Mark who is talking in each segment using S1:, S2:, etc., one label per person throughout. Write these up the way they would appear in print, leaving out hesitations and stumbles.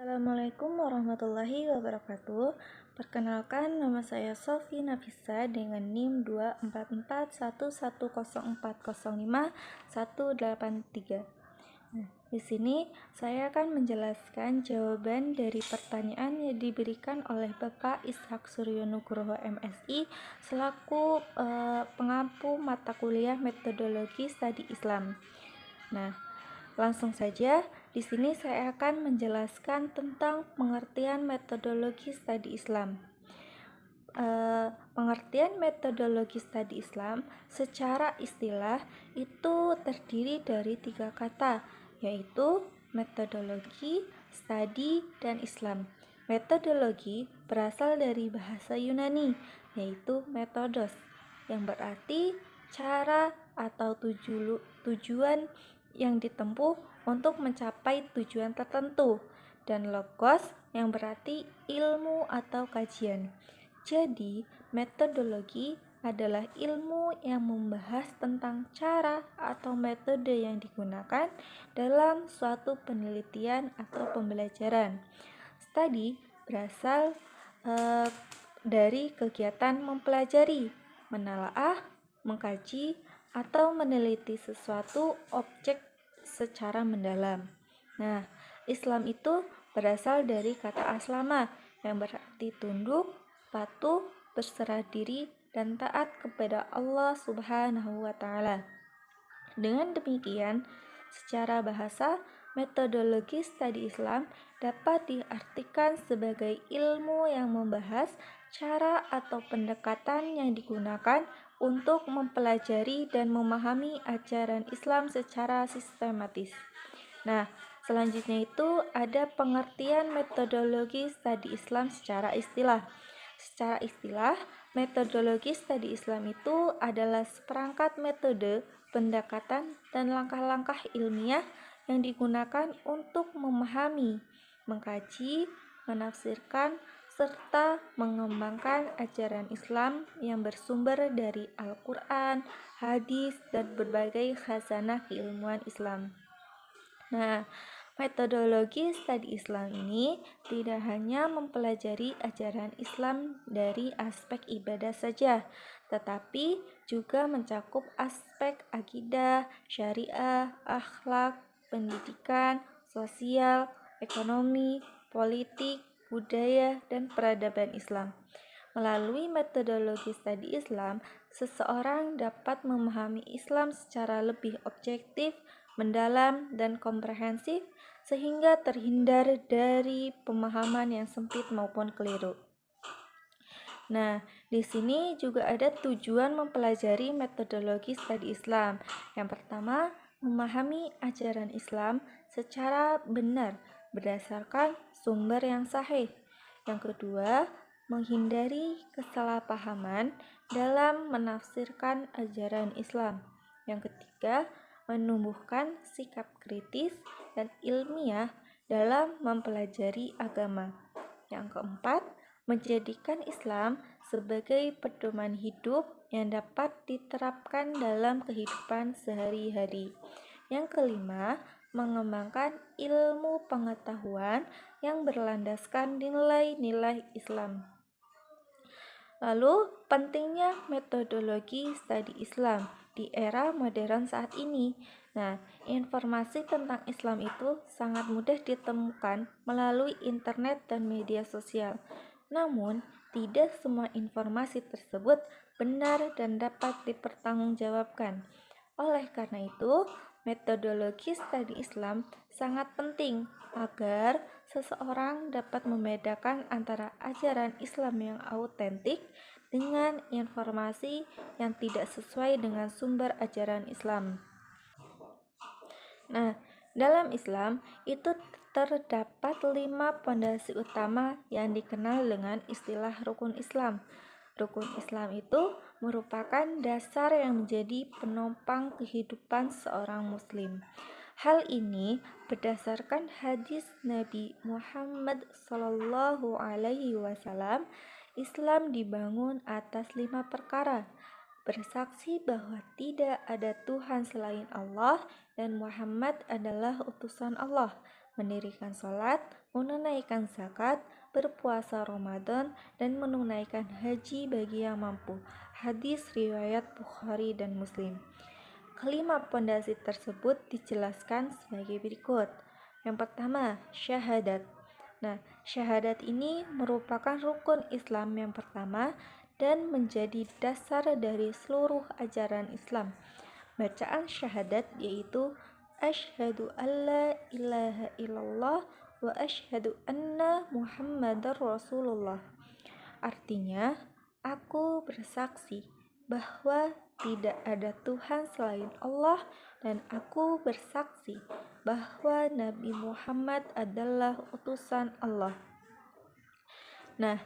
S1: Assalamualaikum warahmatullahi wabarakatuh. Perkenalkan, nama saya Sofi Nafisa dengan NIM 24411040518. Nah, di sini saya akan menjelaskan jawaban dari pertanyaan yang diberikan oleh Bapak Ishak Suryo Nugroho MSI selaku pengampu mata kuliah Metodologi Studi Islam. Nah, langsung saja, di sini saya akan menjelaskan tentang pengertian metodologi studi Islam. Pengertian metodologi studi Islam secara istilah itu terdiri dari 3 kata, yaitu metodologi, studi, dan Islam. Metodologi berasal dari bahasa Yunani, yaitu metodos, yang berarti cara atau tujuan yang ditempuh untuk mencapai tujuan tertentu, dan logos yang berarti ilmu atau kajian. Jadi, metodologi adalah ilmu yang membahas tentang cara atau metode yang digunakan dalam suatu penelitian atau pembelajaran. Studi berasal dari kegiatan mempelajari, menelaah, mengkaji, atau meneliti sesuatu objek secara mendalam. Nah, Islam itu berasal dari kata aslama yang berarti tunduk, patuh, berserah diri, dan taat kepada Allah Subhanahu wa Ta'ala. Dengan demikian, secara bahasa, metodologi studi Islam dapat diartikan sebagai ilmu yang membahas cara atau pendekatan yang digunakan untuk mempelajari dan memahami ajaran Islam secara sistematis. Nah, selanjutnya itu ada pengertian metodologi studi Islam secara istilah. Secara istilah, metodologi studi Islam itu adalah seperangkat metode, pendekatan, dan langkah-langkah ilmiah yang digunakan untuk memahami, mengkaji, menafsirkan, serta mengembangkan ajaran Islam yang bersumber dari Al-Quran, hadis, dan berbagai khazanah keilmuan Islam. Nah, metodologi studi Islam ini tidak hanya mempelajari ajaran Islam dari aspek ibadah saja, tetapi juga mencakup aspek akidah, syariah, akhlak, pendidikan, sosial, ekonomi, politik, budaya, dan peradaban Islam. Melalui metodologi studi Islam, seseorang dapat memahami Islam secara lebih objektif, mendalam, dan komprehensif sehingga terhindar dari pemahaman yang sempit maupun keliru. Nah, di sini juga ada tujuan mempelajari metodologi studi Islam. Yang pertama, memahami ajaran Islam secara benar berdasarkan sumber yang sahih. Yang kedua, menghindari kesalahpahaman dalam menafsirkan ajaran Islam. Yang ketiga, menumbuhkan sikap kritis dan ilmiah dalam mempelajari agama. Yang keempat, menjadikan Islam sebagai pedoman hidup yang dapat diterapkan dalam kehidupan sehari-hari. Yang kelima, mengembangkan ilmu pengetahuan yang berlandaskan nilai-nilai Islam. Lalu, pentingnya metodologi studi Islam di era modern saat ini. Nah, informasi tentang Islam itu sangat mudah ditemukan melalui internet dan media sosial. Namun, tidak semua informasi tersebut benar dan dapat dipertanggungjawabkan. Oleh karena itu, metodologi studi Islam sangat penting agar seseorang dapat membedakan antara ajaran Islam yang autentik dengan informasi yang tidak sesuai dengan sumber ajaran Islam. Nah, dalam Islam itu terdapat 5 pondasi utama yang dikenal dengan istilah rukun Islam. Rukun Islam itu merupakan dasar yang menjadi penopang kehidupan seorang muslim. Hal ini berdasarkan hadis Nabi Muhammad SAW. Islam dibangun atas 5 perkara: bersaksi bahwa tidak ada Tuhan selain Allah dan Muhammad adalah utusan Allah, mendirikan sholat, menunaikan zakat, berpuasa Ramadan, dan menunaikan haji bagi yang mampu. Hadis riwayat Bukhari dan Muslim. Kelima pondasi tersebut dijelaskan sebagai berikut. Yang pertama, syahadat. Nah, syahadat ini merupakan rukun Islam yang pertama dan menjadi dasar dari seluruh ajaran Islam. Bacaan syahadat yaitu asyhadu alla ilaha illallah wa asyhadu anna muhammadar rasulullah. Artinya, aku bersaksi bahwa tidak ada Tuhan selain Allah dan aku bersaksi bahwa Nabi Muhammad adalah utusan Allah. Nah,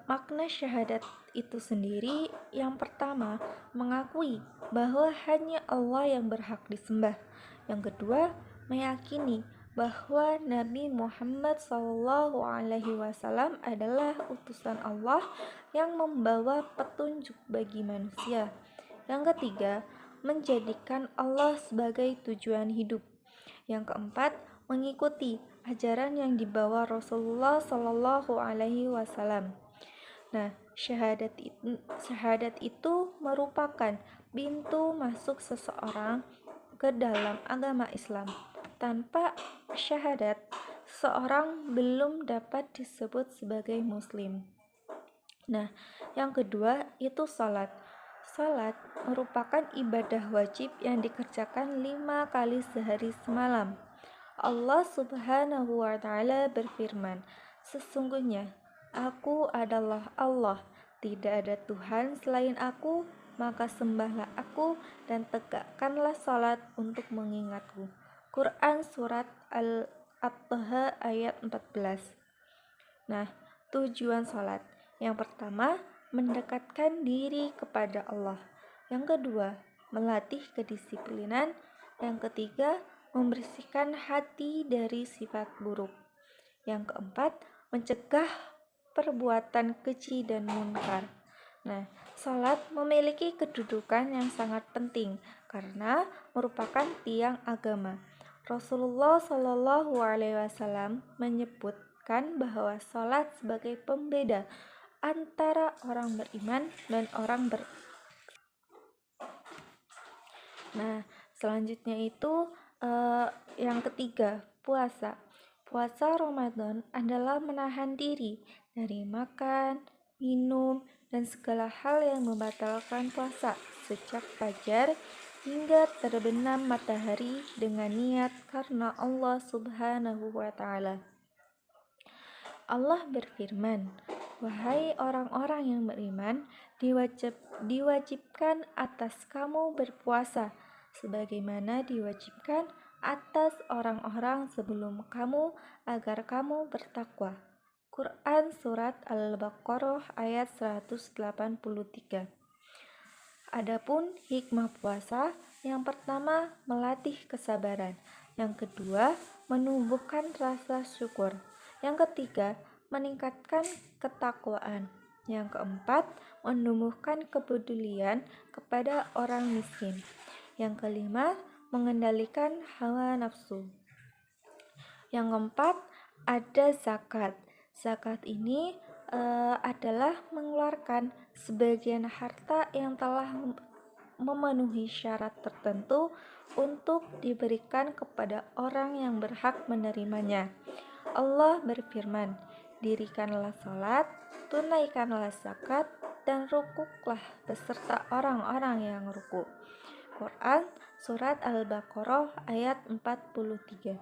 S1: makna syahadat itu sendiri yang pertama mengakui bahwa hanya Allah yang berhak disembah. Yang kedua, meyakini bahwa Nabi Muhammad SAW adalah utusan Allah yang membawa petunjuk bagi manusia. Yang ketiga, menjadikan Allah sebagai tujuan hidup. Yang keempat, mengikuti ajaran yang dibawa Rasulullah SAW. Nah, syahadat itu merupakan pintu masuk seseorang ke dalam agama Islam. Tanpa syahadat, seorang belum dapat disebut sebagai muslim. Nah, yang kedua itu salat. Salat merupakan ibadah wajib yang dikerjakan 5 kali sehari semalam. Allah Subhanahu wa Ta'ala berfirman, "Sesungguhnya Aku adalah Allah, tidak ada Tuhan selain Aku, maka sembahlah Aku dan tegakkanlah salat untuk mengingatku." Quran Surat At-Taha ayat 14. Nah, tujuan salat yang pertama, mendekatkan diri kepada Allah. Yang kedua, melatih kedisiplinan. Yang ketiga, membersihkan hati dari sifat buruk. Yang keempat, mencegah perbuatan keji dan munkar. Nah, salat memiliki kedudukan yang sangat penting karena merupakan tiang agama. Rasulullah SAW menyebutkan bahwa salat sebagai pembeda antara orang beriman dan orang Nah, selanjutnya itu yang ketiga, puasa. Puasa Ramadan adalah menahan diri dari makan, minum, dan segala hal yang membatalkan puasa sejak fajar hingga terbenam matahari dengan niat karena Allah Subhanahu wa Ta'ala. Allah berfirman, "Wahai orang-orang yang beriman, diwajibkan atas kamu berpuasa, sebagaimana diwajibkan atas orang-orang sebelum kamu agar kamu bertakwa." Quran Surat Al-Baqarah ayat 183. Adapun hikmah puasa, yang pertama melatih kesabaran, yang kedua menumbuhkan rasa syukur, yang ketiga meningkatkan ketakwaan, yang keempat menumbuhkan kepedulian kepada orang miskin, yang kelima mengendalikan hawa nafsu, yang keempat ada zakat. Zakat ini adalah mengeluarkan sebagian harta yang telah memenuhi syarat tertentu untuk diberikan kepada orang yang berhak menerimanya. Allah berfirman, "Dirikanlah salat, tunaikanlah zakat, dan rukuklah beserta orang-orang yang rukuk." Quran Surat Al-Baqarah ayat 43.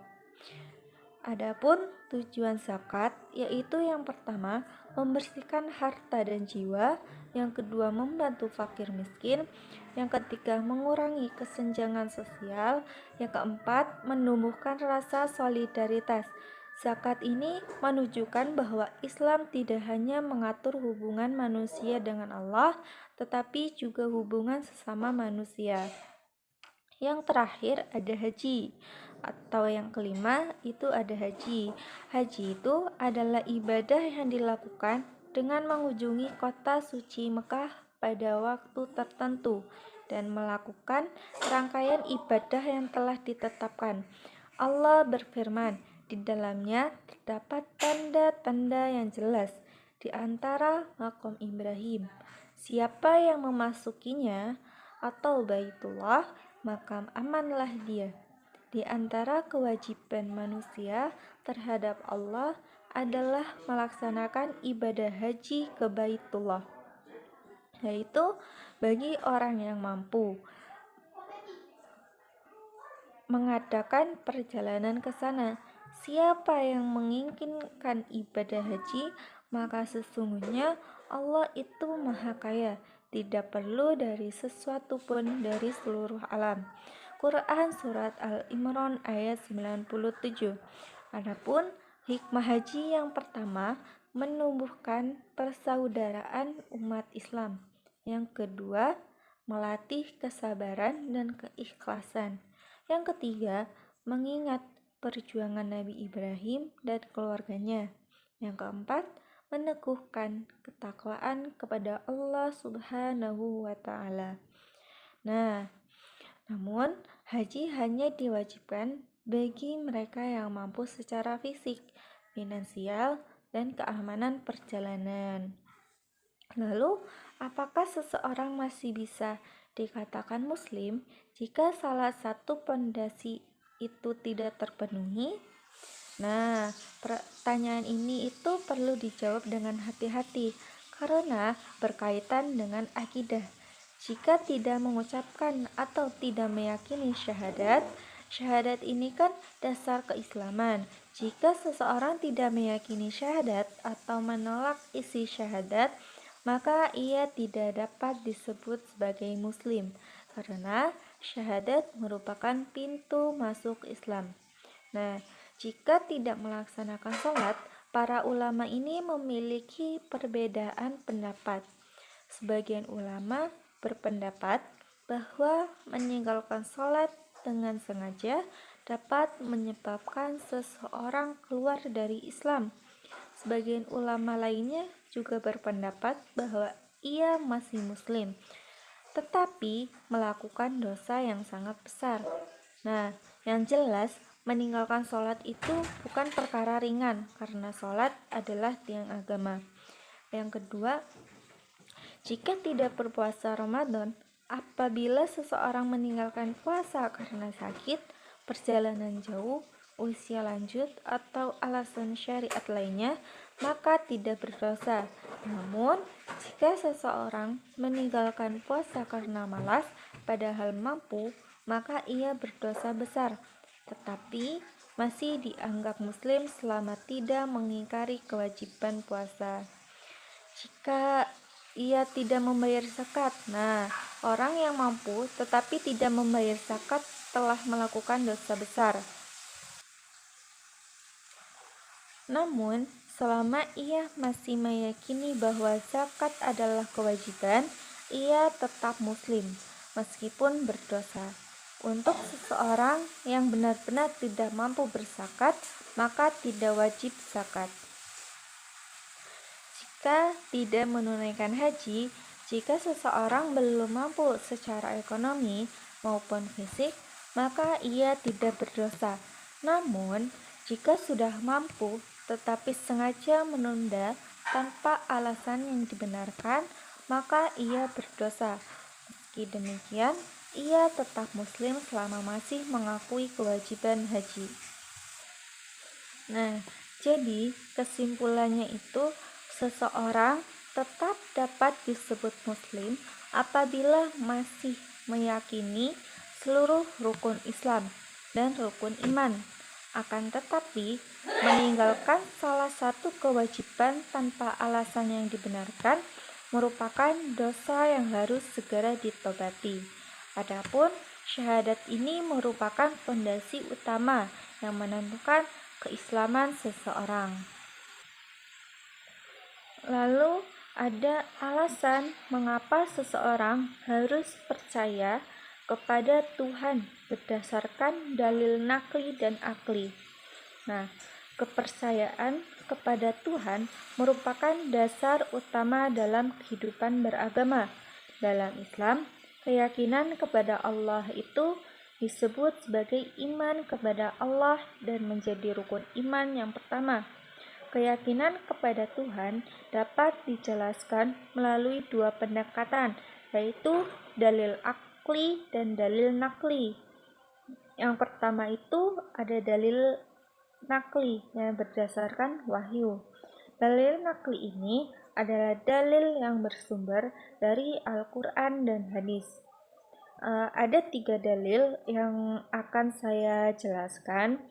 S1: Adapun tujuan zakat yaitu yang pertama membersihkan harta dan jiwa, yang kedua membantu fakir miskin, yang ketiga mengurangi kesenjangan sosial, yang keempat menumbuhkan rasa solidaritas. Zakat ini menunjukkan bahwa Islam tidak hanya mengatur hubungan manusia dengan Allah, tetapi juga hubungan sesama manusia. Yang terakhir ada haji, atau yang kelima itu ada haji. Haji itu adalah ibadah yang dilakukan dengan mengunjungi kota suci Mekah pada waktu tertentu dan melakukan rangkaian ibadah yang telah ditetapkan. Allah berfirman, Di dalamnya terdapat tanda-tanda yang jelas di antara makam Ibrahim. Siapa yang memasukinya atau Baitullah, maka amanlah dia. Di antara kewajiban manusia terhadap Allah adalah melaksanakan ibadah haji ke Baitullah, yaitu bagi orang yang mampu mengadakan perjalanan ke sana. Siapa yang menginginkan ibadah haji, maka sesungguhnya Allah itu Maha Kaya, tidak perlu dari sesuatu pun dari seluruh alam. Quran Surat Al-Imran ayat 97. Adapun hikmah haji yang pertama, menumbuhkan persaudaraan umat Islam. Yang kedua, melatih kesabaran dan keikhlasan. Yang ketiga, mengingat perjuangan Nabi Ibrahim dan keluarganya. Yang keempat, meneguhkan ketakwaan kepada Allah Subhanahu wa Ta'ala. Nah, namun haji hanya diwajibkan bagi mereka yang mampu secara fisik, finansial, dan keamanan perjalanan. Lalu, apakah seseorang masih bisa dikatakan muslim jika salah satu pondasi itu tidak terpenuhi? Nah, pertanyaan ini itu perlu dijawab dengan hati-hati karena berkaitan dengan akidah. Jika tidak mengucapkan atau tidak meyakini syahadat ini kan dasar keislaman. Jika seseorang tidak meyakini syahadat atau menolak isi syahadat, maka ia tidak dapat disebut sebagai muslim karena syahadat merupakan pintu masuk Islam. Nah, jika tidak melaksanakan sholat, para ulama ini memiliki perbedaan pendapat. Sebagian ulama berpendapat bahwa meninggalkan sholat dengan sengaja dapat menyebabkan seseorang keluar dari Islam. Sebagian ulama lainnya juga berpendapat bahwa ia masih muslim, tetapi melakukan dosa yang sangat besar. Nah, yang jelas meninggalkan sholat itu bukan perkara ringan karena sholat adalah tiang agama. Yang kedua, jika tidak berpuasa Ramadan, apabila seseorang meninggalkan puasa karena sakit, perjalanan jauh, usia lanjut, atau alasan syariat lainnya, maka tidak berdosa. Namun, jika seseorang meninggalkan puasa karena malas, padahal mampu, maka ia berdosa besar, tetapi masih dianggap muslim selama tidak mengingkari kewajiban puasa. Jika ia tidak membayar zakat, nah orang yang mampu tetapi tidak membayar zakat telah melakukan dosa besar. Namun, selama ia masih meyakini bahwa zakat adalah kewajiban, ia tetap muslim meskipun berdosa. Untuk seseorang yang benar-benar tidak mampu berzakat, maka tidak wajib zakat. Jika tidak menunaikan haji, jika seseorang belum mampu secara ekonomi maupun fisik, maka ia tidak berdosa. Namun, jika sudah mampu tetapi sengaja menunda tanpa alasan yang dibenarkan, maka ia berdosa. Meski demikian, ia tetap muslim selama masih mengakui kewajiban haji. Nah, jadi kesimpulannya itu seseorang tetap dapat disebut muslim apabila masih meyakini seluruh rukun Islam dan rukun iman. Akan tetapi, meninggalkan salah satu kewajiban tanpa alasan yang dibenarkan merupakan dosa yang harus segera ditobati. Adapun syahadat ini merupakan fondasi utama yang menentukan keislaman seseorang. Lalu ada alasan mengapa seseorang harus percaya kepada Tuhan berdasarkan dalil nakli dan akli. Nah, kepercayaan kepada Tuhan merupakan dasar utama dalam kehidupan beragama. Dalam Islam, keyakinan kepada Allah itu disebut sebagai iman kepada Allah dan menjadi rukun iman yang pertama. Keyakinan kepada Tuhan dapat dijelaskan melalui dua pendekatan, yaitu dalil akli dan dalil nakli. Yang pertama itu ada dalil nakli yang berdasarkan wahyu. Dalil nakli ini adalah dalil yang bersumber dari Al-Quran dan hadis. Ada 3 dalil yang akan saya jelaskan.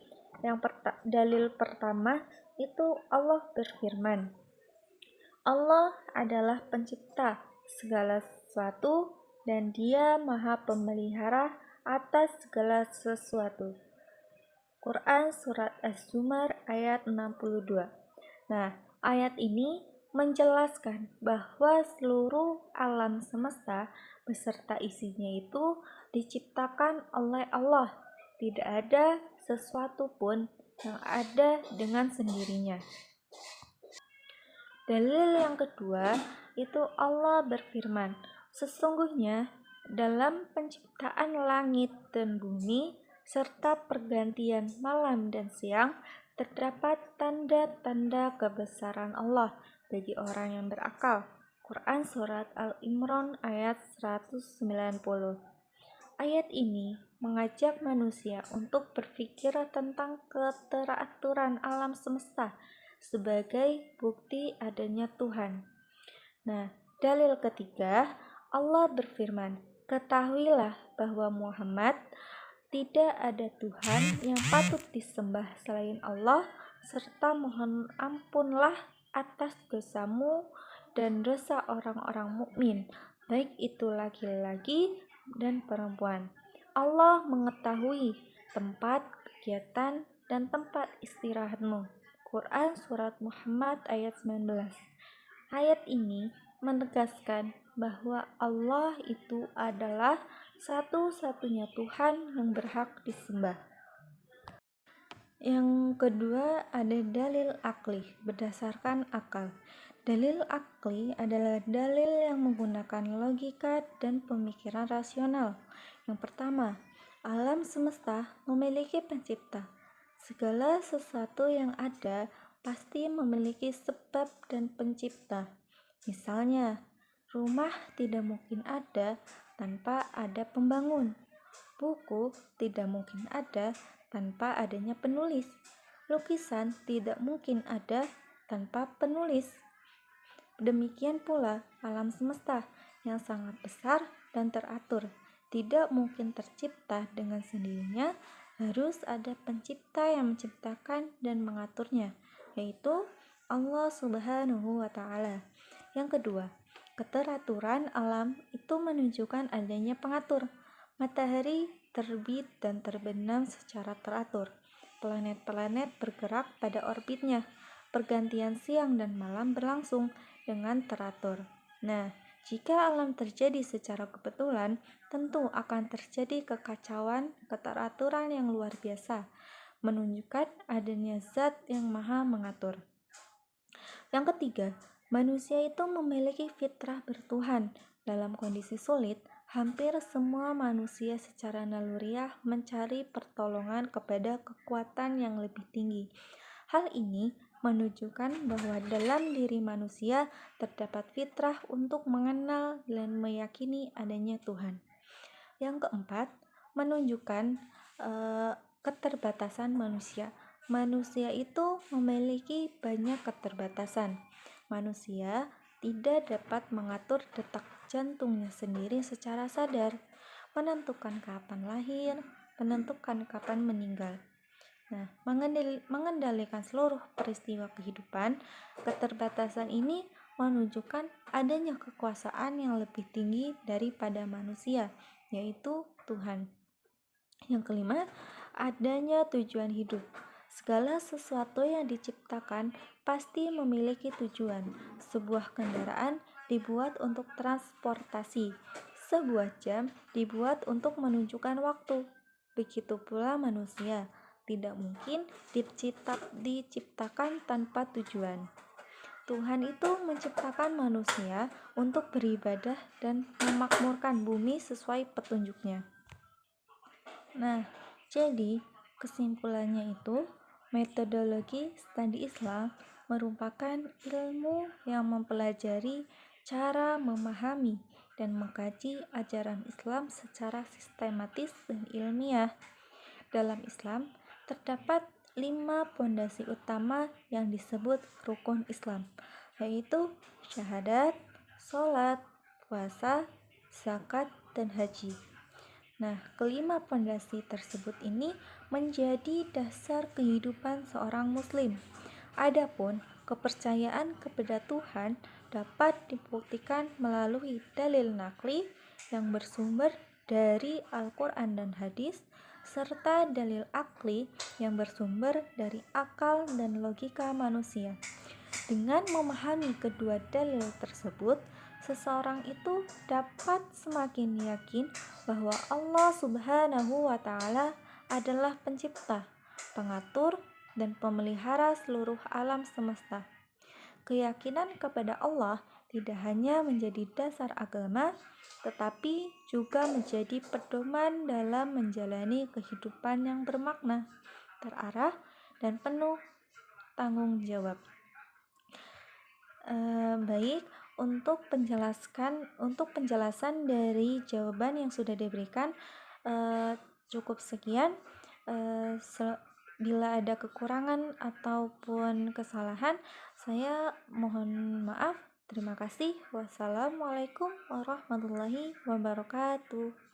S1: Dalil pertama itu Allah berfirman, Allah adalah pencipta segala sesuatu dan Dia Maha Pemelihara atas segala sesuatu. Quran Surat Az-Zumar ayat 62. Nah, ayat ini menjelaskan bahwa seluruh alam semesta beserta isinya itu diciptakan oleh Allah. Tidak ada sesuatu pun yang ada dengan sendirinya. Dalil yang kedua itu Allah berfirman, sesungguhnya dalam penciptaan langit dan bumi serta pergantian malam dan siang terdapat tanda-tanda kebesaran Allah bagi orang yang berakal. Quran Surat Al-Imran ayat 190. Ayat ini mengajak manusia untuk berpikir tentang keteraturan alam semesta sebagai bukti adanya Tuhan. Nah, dalil ketiga, Allah berfirman, ketahuilah bahwa Muhammad tidak ada Tuhan yang patut disembah selain Allah, serta mohon ampunlah atas dosamu dan dosa orang-orang mukmin, baik itu laki-laki dan perempuan. Allah mengetahui tempat kegiatan dan tempat istirahatmu. Quran Surat Muhammad ayat 19. Ayat ini menegaskan bahwa Allah itu adalah satu-satunya Tuhan yang berhak disembah. Yang kedua ada dalil akli berdasarkan akal. Dalil akli adalah dalil yang menggunakan logika dan pemikiran rasional. Yang pertama, alam semesta memiliki pencipta. Segala sesuatu yang ada pasti memiliki sebab dan pencipta. Misalnya, rumah tidak mungkin ada tanpa ada pembangun. Buku tidak mungkin ada tanpa adanya penulis. Lukisan tidak mungkin ada tanpa penulis. Demikian pula alam semesta yang sangat besar dan teratur tidak mungkin tercipta dengan sendirinya, harus ada pencipta yang menciptakan dan mengaturnya, yaitu Allah Subhanahu wa Ta'ala. Yang kedua, keteraturan alam itu menunjukkan adanya pengatur. Matahari terbit dan terbenam secara teratur. Planet-planet bergerak pada orbitnya. Pergantian siang dan malam berlangsung dengan teratur. Nah, jika alam terjadi secara kebetulan, tentu akan terjadi kekacauan, keteraturan yang luar biasa, menunjukkan adanya zat yang maha mengatur. Yang ketiga, manusia itu memiliki fitrah bertuhan. Dalam kondisi sulit, hampir semua manusia secara naluriah mencari pertolongan kepada kekuatan yang lebih tinggi. Hal ini menunjukkan bahwa dalam diri manusia terdapat fitrah untuk mengenal dan meyakini adanya Tuhan. Yang keempat, menunjukkan keterbatasan manusia. Manusia itu memiliki banyak keterbatasan. Manusia tidak dapat mengatur detak jantungnya sendiri secara sadar, menentukan kapan lahir, menentukan kapan meninggal. Nah, mengendalikan seluruh peristiwa kehidupan, keterbatasan ini menunjukkan adanya kekuasaan yang lebih tinggi daripada manusia, yaitu Tuhan. Yang kelima, adanya tujuan hidup. Segala sesuatu yang diciptakan pasti memiliki tujuan. Sebuah kendaraan dibuat untuk transportasi. Sebuah jam dibuat untuk menunjukkan waktu. Begitu pula manusia tidak mungkin diciptakan tanpa tujuan. Tuhan itu menciptakan manusia untuk beribadah dan memakmurkan bumi sesuai petunjuknya. Nah, jadi kesimpulannya itu, metodologi studi Islam merupakan ilmu yang mempelajari cara memahami dan mengkaji ajaran Islam secara sistematis dan ilmiah. Dalam Islam, terdapat 5 pondasi utama yang disebut rukun Islam, yaitu syahadat, sholat, puasa, zakat, dan haji. Nah, kelima pondasi tersebut ini menjadi dasar kehidupan seorang muslim. Adapun kepercayaan kepada Tuhan dapat dibuktikan melalui dalil nakli yang bersumber dari Al-Quran dan hadis, serta dalil akli yang bersumber dari akal dan logika manusia. Dengan memahami kedua dalil tersebut, seseorang itu dapat semakin yakin bahwa Allah Subhanahu wa Ta'ala adalah Pencipta, Pengatur, dan Pemelihara seluruh alam semesta. Keyakinan kepada Allah tidak hanya menjadi dasar agama, tetapi juga menjadi pedoman dalam menjalani kehidupan yang bermakna, terarah, dan penuh tanggung jawab. Baik, untuk penjelasan dari jawaban yang sudah diberikan cukup sekian. Bila ada kekurangan ataupun kesalahan, saya mohon maaf. Terima kasih. Wassalamualaikum warahmatullahi wabarakatuh.